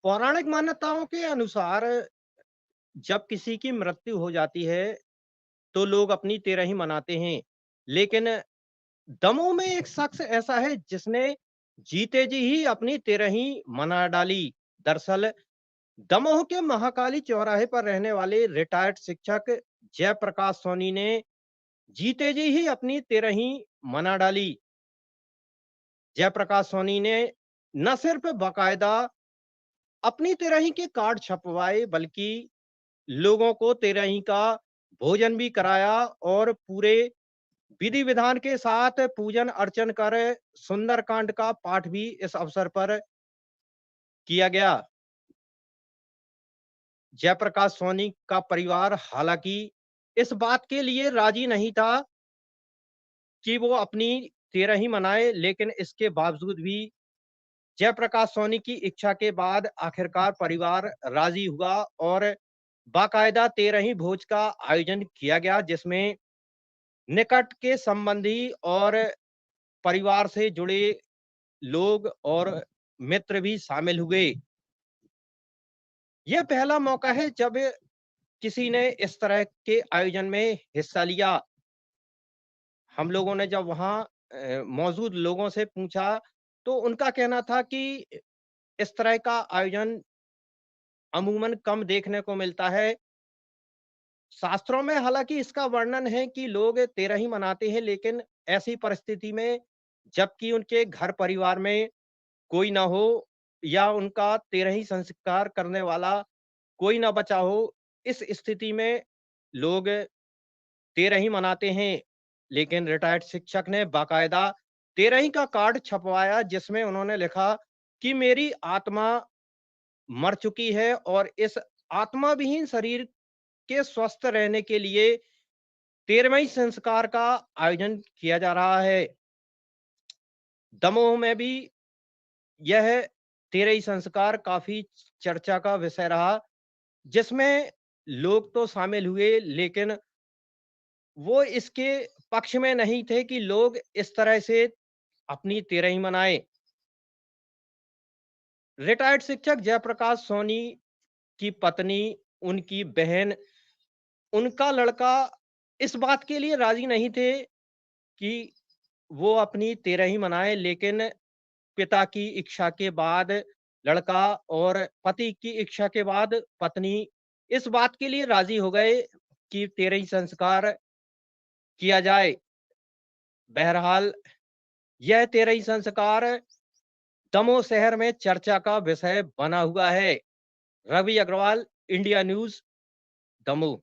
पौराणिक मान्यताओं के अनुसार जब किसी की मृत्यु हो जाती है, तो लोग अपनी तेरही मनाते हैं। लेकिन दमोह में एक शख्स ऐसा है जिसने जीते जी ही अपनी तेरही मना डाली। दरअसल दमोह के महाकाली चौराहे पर रहने वाले रिटायर्ड शिक्षक जयप्रकाश सोनी ने जीते जी ही अपनी तेरही मना डाली। जयप्रकाश सोनी ने न सिर्फ बाकायदा अपनी तेरही के कार्ड छपवाए, बल्कि लोगों को तेरही का भोजन भी कराया और पूरे विधि विधान के साथ पूजन अर्चन कर सुंदरकांड का पाठ भी इस अवसर पर किया गया। जयप्रकाश सोनी का परिवार हालांकि इस बात के लिए राजी नहीं था कि वो अपनी तेरही मनाए, लेकिन इसके बावजूद भी जयप्रकाश सोनी की इच्छा के बाद आखिरकार परिवार राजी हुआ और बाकायदा तेरही भोज का आयोजन किया गया, जिसमें निकट के संबंधी और परिवार से जुड़े लोग और मित्र भी शामिल हुए। यह पहला मौका है जब किसी ने इस तरह के आयोजन में हिस्सा लिया। हम लोगों ने जब वहाँ मौजूद लोगों से पूछा, तो उनका कहना था कि इस तरह का आयोजन अमूमन कम देखने को मिलता है। शास्त्रों में हालाँकि इसका वर्णन है कि लोग तेरही मनाते हैं, लेकिन ऐसी परिस्थिति में जबकि उनके घर परिवार में कोई ना हो या उनका तेरही संस्कार करने वाला कोई ना बचा हो, इस स्थिति में लोग तेरही मनाते हैं। लेकिन रिटायर्ड शिक्षक ने बाकायदा तेरही का कार्ड छपवाया, जिसमें उन्होंने लिखा कि मेरी आत्मा मर चुकी है और इस आत्मा विहीन शरीर के स्वस्थ रहने के लिए 13वें संस्कार का आयोजन किया जा रहा है। दमोह में भी यह 13ही संस्कार काफ़ी चर्चा का विषय रहा, जिसमें लोग तो शामिल हुए, लेकिन वो इसके पक्ष में नहीं थे कि लोग इस तरह से अपनी तेरही मनाएँ। रिटायर्ड शिक्षक जयप्रकाश सोनी की पत्नी, उनकी बहन, उनका लड़का इस बात के लिए राज़ी नहीं थे कि वो अपनी तेरही मनाएँ, लेकिन पिता की इच्छा के बाद लड़का और पति की इच्छा के बाद पत्नी इस बात के लिए राज़ी हो गए कि तेरही संस्कार किया जाए। बहरहाल यह तेरही संस्कार दमोह शहर में चर्चा का विषय बना हुआ है। Ravi Agarwal, India news, Damoh.